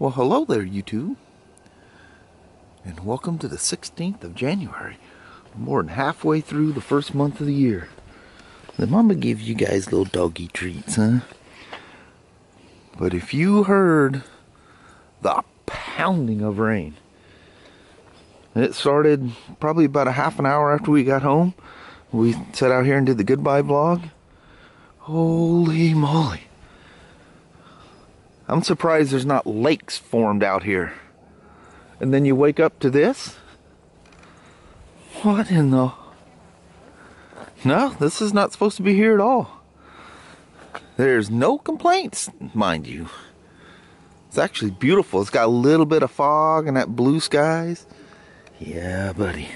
Well, hello there, YouTube, and welcome to the 16th of January. More than halfway through the first month of the year. The mama gives you guys little doggy treats, huh? But if you heard the pounding of rain, it started probably about a half an hour after we got home. We sat out here and did the goodbye vlog. Holy moly. I'm surprised there's not lakes formed out here. And then you wake up to this? What in the... No, this is not supposed to be here at all. There's no complaints, mind you. It's actually beautiful. It's got a little bit of fog and that blue skies. Yeah, buddy.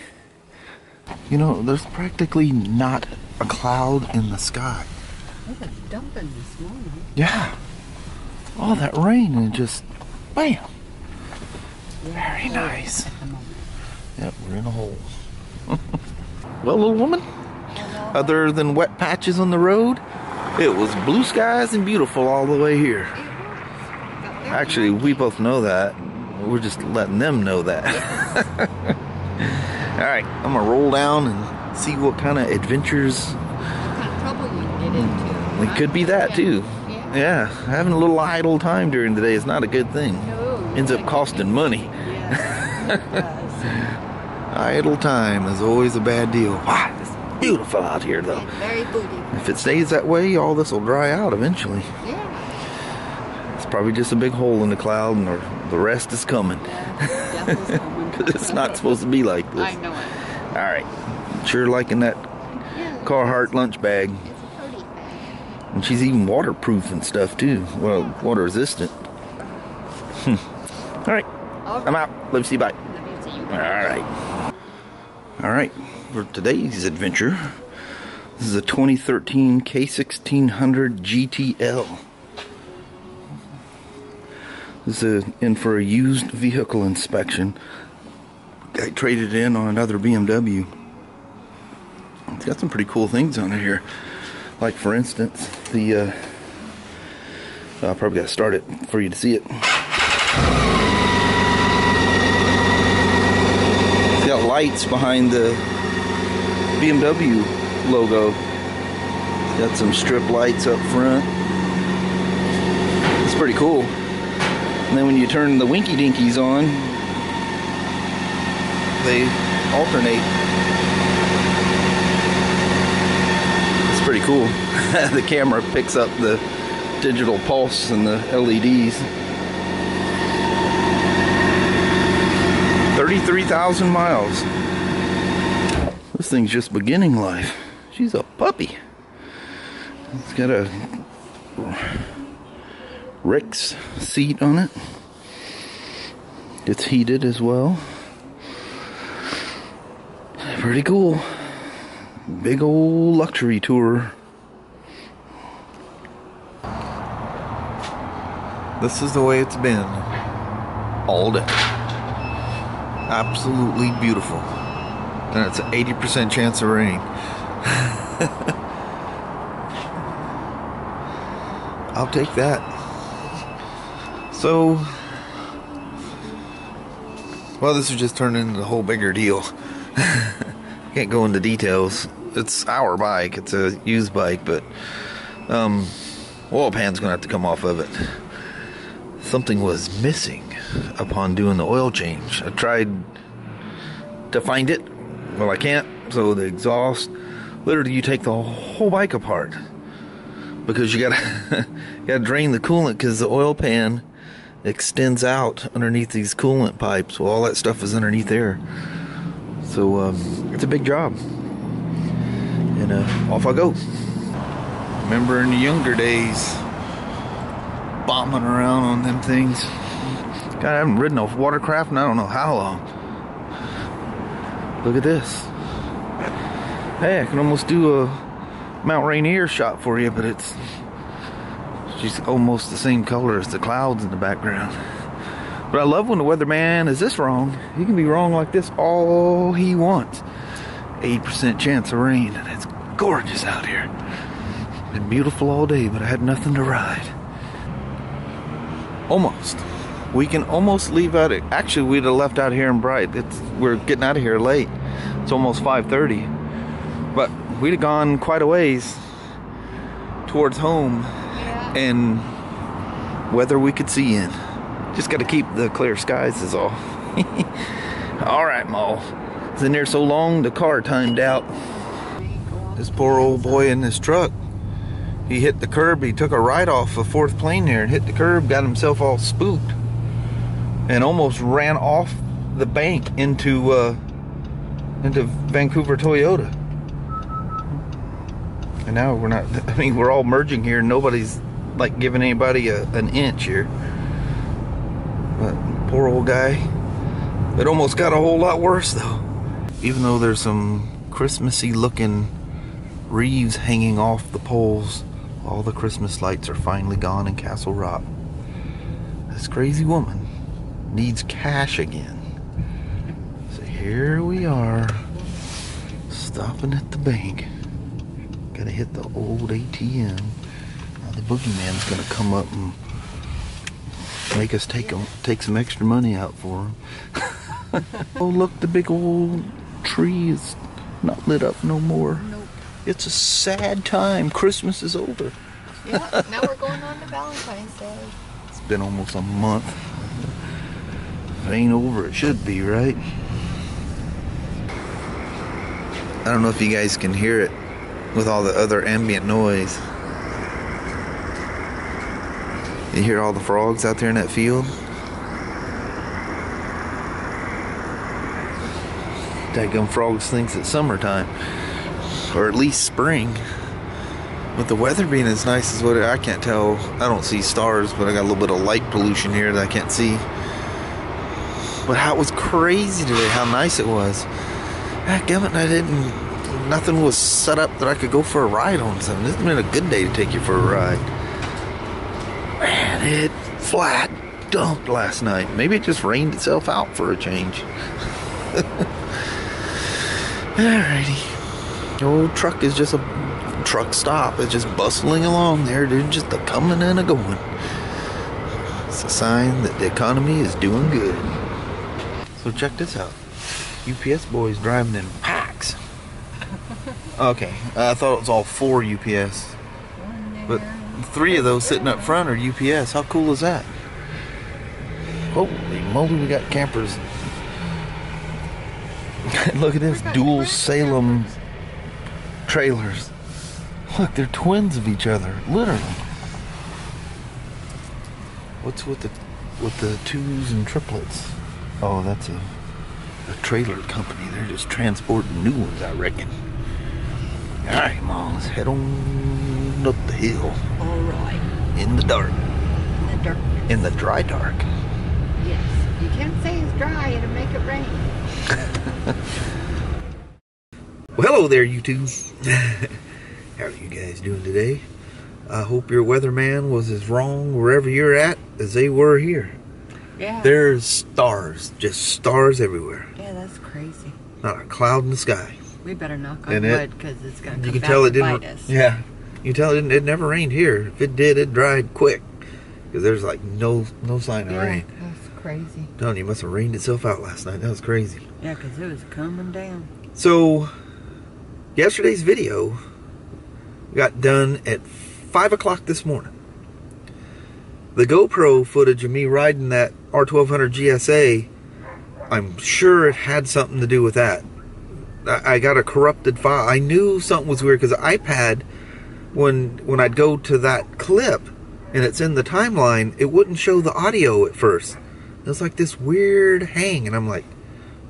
You know, there's practically not a cloud in the sky. It was dumping this morning. Yeah. All that rain and just, bam. Yeah, very nice. Yep, we're in a hole. Well, little woman, other than wet patches on the road, it was blue skies and beautiful all the way here. Actually, we both know that. We're just letting them know that. Alright, I'm going to roll down and see what kind of adventures. What kind of trouble we can get into. It could be that too. Yeah, having a little idle time during the day is not a good thing. No. Ends up costing money. Yes, Idle time is always a bad deal. Wow, it's beautiful out here though. very booty. If it stays that way, all this will dry out eventually. Yeah. It's probably just a big hole in the cloud and the rest is coming. Definitely coming. Because it's not supposed to be like this. I know it. Alright, sure liking that Carhartt lunch bag. It's a pretty bag. And she's even waterproof and stuff too. Well, water resistant. Alright, I'm out. Love to see you. Bye. Let me see you. Alright, for today's adventure, this is a 2013 K1600GTL. This is in for a used vehicle inspection. I traded it in on another BMW. It's got some pretty cool things on it here. Like, for instance, the I probably got to start it for you to see it. It's got lights behind the BMW logo. It's got some strip lights up front. It's pretty cool. And then when you turn the winky dinkies on, they alternate. It's pretty cool. The camera picks up the digital pulse and the LEDs. 33,000 miles. This thing's just beginning life. She's a puppy. It's got a Rick's seat on it. It's heated as well. Pretty cool. Big old luxury tour. This is the way it's been all day. Absolutely beautiful. And it's an 80% chance of rain. I'll take that. So, well, this is just turning into a whole bigger deal. Can't go into details. It's our bike. It's a used bike, but oil pan's gonna have to come off of it. Something was missing upon doing the oil change. I tried to find it. Well, I can't. So the exhaust, literally, you take the whole bike apart because you gotta drain the coolant because the oil pan extends out underneath these coolant pipes. Well, all that stuff is underneath there. So it's a big job. And off I go. Remember in the younger days, bombing around on them things. God, I haven't ridden a watercraft in I don't know how long. Look at this. Hey, I can almost do a Mount Rainier shot for you, but she's almost the same color as the clouds in the background. But I love when the weatherman is this wrong. He can be wrong like this all he wants. 80% chance of rain, and it's gorgeous out here. Been beautiful all day, but I had nothing to ride. Almost. we can almost leave out. Actually, we'd have left out here in bright. We're getting out of here late. It's almost 5:30, but we'd have gone quite a ways towards home, and weather we could see in. Just got to keep the clear skies is all. All right, Ma. It's in there so long, the car timed out. This poor old boy in this truck, he hit the curb. He took a ride off a 4th plane there and hit the curb, got himself all spooked, and almost ran off the bank into Vancouver Toyota. And now we're not, I mean, we're all merging here. Nobody's like giving anybody an inch here. But poor old guy. It almost got a whole lot worse though. Even though there's some Christmassy looking wreaths hanging off the poles, all the Christmas lights are finally gone in Castle Rock. This crazy woman needs cash again. So here we are, stopping at the bank. Gotta hit the old ATM. Now the boogeyman's gonna come up and make us take some extra money out for him. Oh look, the big old tree is not lit up no more. Nope. It's a sad time. Christmas is over. Yeah, now we're going on to Valentine's Day. It's been almost a month. If it ain't over, it should be, right? I don't know if you guys can hear it with all the other ambient noise. You hear all the frogs out there in that field? Daggum frogs thinks it's summertime, or at least spring. With the weather being as nice as what I can't tell. I don't see stars, but I got a little bit of light pollution here that I can't see. But how it was crazy today, how nice it was. Daggum it, nothing was set up that I could go for a ride on something. This has been a good day to take you for a ride. Man, it flat dumped last night. Maybe it just rained itself out for a change. Alrighty. The old truck is just a truck stop. It's just bustling along there, dude. Just a coming and a going. It's a sign that the economy is doing good. So check this out. UPS boys driving in packs. Okay, I thought it was all 4 UPS. But 3 of those sitting up front are UPS. How cool is that? Holy moly, we got campers. Look at this, dual Salem trailers. Look, they're twins of each other, literally. What's with the 2s and triplets? Oh, that's a trailer company. They're just transporting new ones, I reckon. All right, Mom, let's head on up the hill. All right. In the dark. In the dark. In the dry dark. Yes. You can't say it's dry. It'll make it rain. Well, hello there, YouTube. How are you guys doing today? I hope your weatherman was as wrong wherever you're at as they were here. Yeah. There's stars, just stars everywhere. Yeah, that's crazy. Not a cloud in the sky. We better knock on wood because it's going to come back and bite us. Yeah, you can tell it never rained here. If it did, it dried quick because there's like no sign of rain. That's crazy. I'm telling you, it must have rained itself out last night. That was crazy. Yeah, because it was coming down. So, yesterday's video got done at 5 o'clock this morning. The GoPro footage of me riding that R1200 GSA, I'm sure it had something to do with that. I got a corrupted file. I knew something was weird because the iPad, when I'd go to that clip and it's in the timeline, it wouldn't show the audio at first. It was like this weird hang, and I'm like,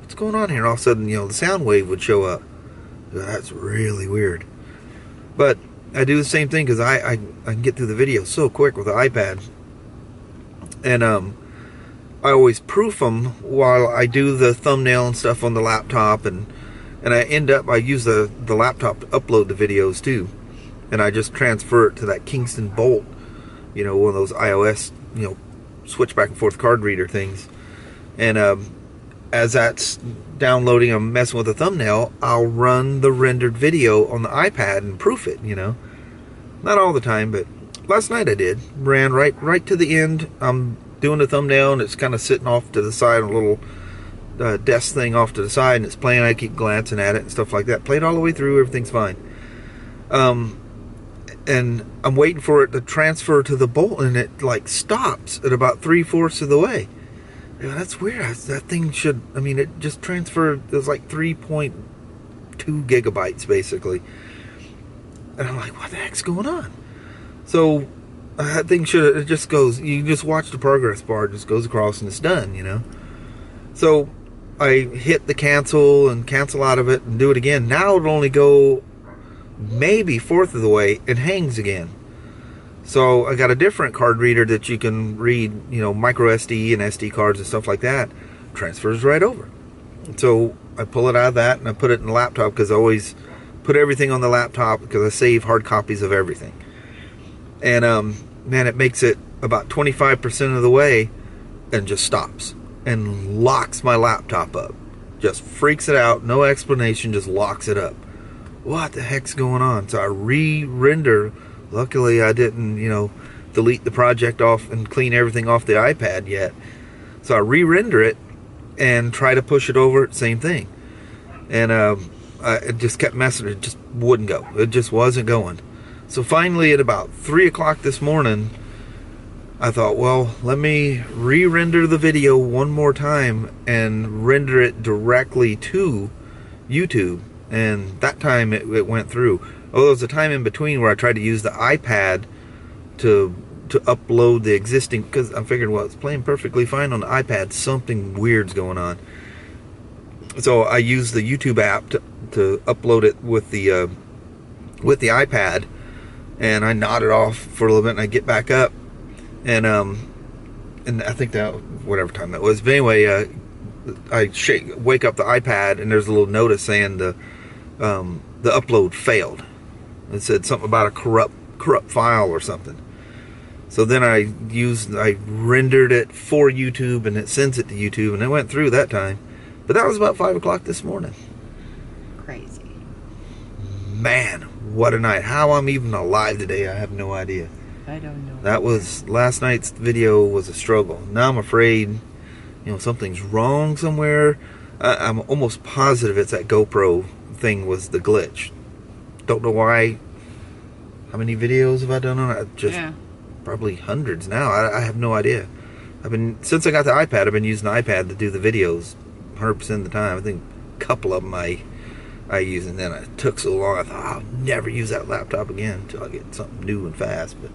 what's going on here? And all of a sudden, you know, the sound wave would show up. That's really weird. But I do the same thing because I can get through the video so quick with the iPad. And I always proof them while I do the thumbnail and stuff on the laptop, and I use the laptop to upload the videos too, and I just transfer it to that Kingston Bolt, you know, one of those iOS, you know, switch back and forth card reader things. And as that's downloading, I'm messing with the thumbnail, I'll run the rendered video on the iPad and proof it, you know. Not all the time, but last night I did. Ran right to the end. I'm doing the thumbnail, and it's kind of sitting off to the side, a little desk thing off to the side, and it's playing. I keep glancing at it and stuff like that. Played all the way through, everything's fine. And I'm waiting for it to transfer to the bolt, and it like stops at about 3/4 of the way. Yeah, that's weird. That thing should, I mean, it just transferred. It was like 3.2 gigabytes basically, and I'm like, what the heck's going on? So that thing should, it just goes, you just watch the progress bar, it just goes across and it's done, you know. So I hit the cancel and cancel out of it and do it again. Now it'll only go maybe 1/4 of the way, it hangs again. So I got a different card reader that you can read, you know, micro SD and SD cards and stuff like that. Transfers right over. So I pull it out of that and I put it in the laptop, because I always put everything on the laptop because I save hard copies of everything. And man, it makes it about 25% of the way and just stops and locks my laptop up. Just freaks it out, no explanation, just locks it up. What the heck's going on? So I re-render. Luckily I didn't, you know, delete the project off and clean everything off the iPad yet. So I re-render it and try to push it over, same thing. And it just kept messing, it just wouldn't go. It just wasn't going. So finally at about 3 o'clock this morning, I thought, well, let me re-render the video one more time and render it directly to YouTube. And that time it went through. Oh, there was a time in between where I tried to use the iPad to upload the existing, because I figured, well, it's playing perfectly fine on the iPad, something weird's going on. So I used the YouTube app to upload it with the iPad, and I nodded off for a little bit, and I get back up, and I think that, whatever time that was, but anyway, I wake up the iPad, and there's a little notice saying the upload failed. It said something about a corrupt file or something. So then I rendered it for YouTube, and it sends it to YouTube, and it went through that time. But that was about 5 o'clock this morning. Crazy. Man, what a night. How I'm even alive today, I have no idea. I don't know. That was, last night's video was a struggle. Now I'm afraid, you know, something's wrong somewhere. I'm almost positive it's that GoPro thing was the glitch. Don't know why. How many videos have I done on it? Just probably hundreds now. I have no idea. Since I got the iPad, I've been using the iPad to do the videos 100% of the time. I think a couple of them I use, and then it took so long I thought, I'll never use that laptop again until I get something new and fast. But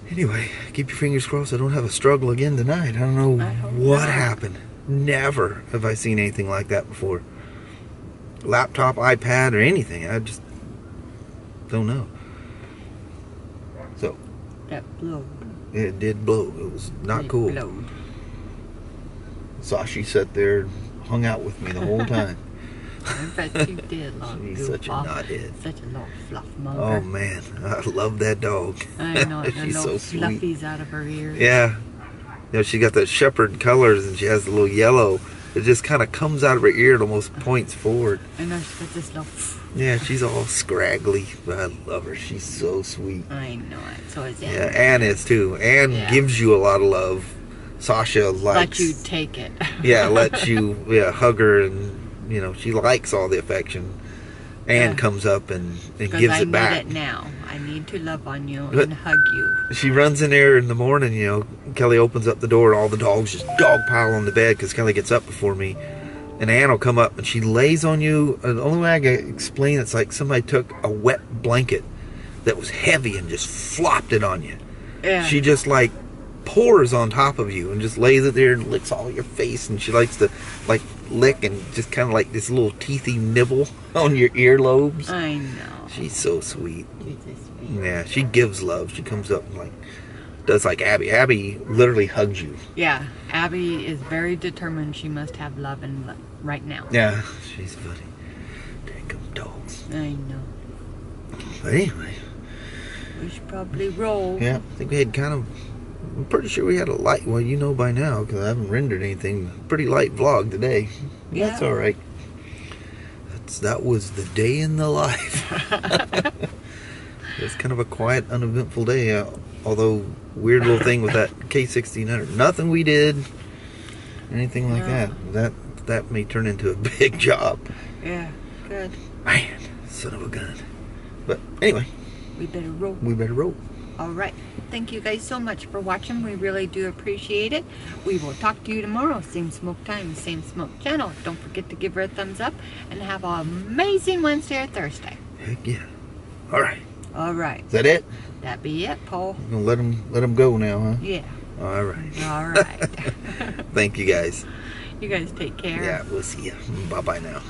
anyway, keep your fingers crossed I don't have a struggle again tonight. I don't know what happened. Never have I seen anything like that before. Laptop, iPad, or anything. I just don't know. So that blowed. It did blow. It was not cool. Blowed. Sashi sat there and hung out with me the whole time. I bet you did. She's such a knothead. Such a little fluff mother. Oh man, I love that dog. I know. She's so sweet. Fluffies out of her ears. Yeah. You know, she got the shepherd colors, and she has the little yellow. It just kind of comes out of her ear and almost points forward. I know, she's got this little... Yeah, she's all scraggly, but I love her. She's so sweet. I know it. So is Anne. Yeah, Anne is too. Anne gives you a lot of love. Sasha likes... Let you take it. Yeah, lets you hug her, and, you know, she likes all the affection. Anne comes up and gives it back. I need it now. I need to love on you and hug you. She runs in there in the morning, you know. Kelly opens up the door, and all the dogs just dog pile on the bed because Kelly gets up before me. And Anne will come up and she lays on you. The only way I can explain it's like somebody took a wet blanket that was heavy and just flopped it on you. Yeah. She just like pours on top of you and just lays it there and licks all your face, and she likes to like lick and just kind of like this little teethy nibble on your earlobes. I know. She's so sweet. She's so sweet. Yeah, she gives love. She comes up and like does like Abby. Abby literally hugs you. Yeah, Abby is very determined. She must have love and right now. Yeah, she's funny. Dang them dogs. I know. But anyway, we should probably roll. Yeah, I think we had kind of. I'm pretty sure we had a light. Well, you know by now because I haven't rendered anything. Pretty light vlog today. Yeah. That's all right. That was the day in the life. It's kind of a quiet, uneventful day. Although, weird little thing with that K1600. Nothing we did, anything like that. That may turn into a big job. Yeah, good. Man, son of a gun. But anyway. We better roll. We better roll. Alright. Thank you guys so much for watching. We really do appreciate it. We will talk to you tomorrow. Same smoke time, same smoke channel. Don't forget to give her a thumbs up and have an amazing Wednesday or Thursday. Heck yeah. Alright. Alright. Is that it? That be it, Paul. You're gonna let them go now, huh? Yeah. Alright. Alright. Thank you guys. You guys take care. Yeah, we'll see you. Bye-bye now.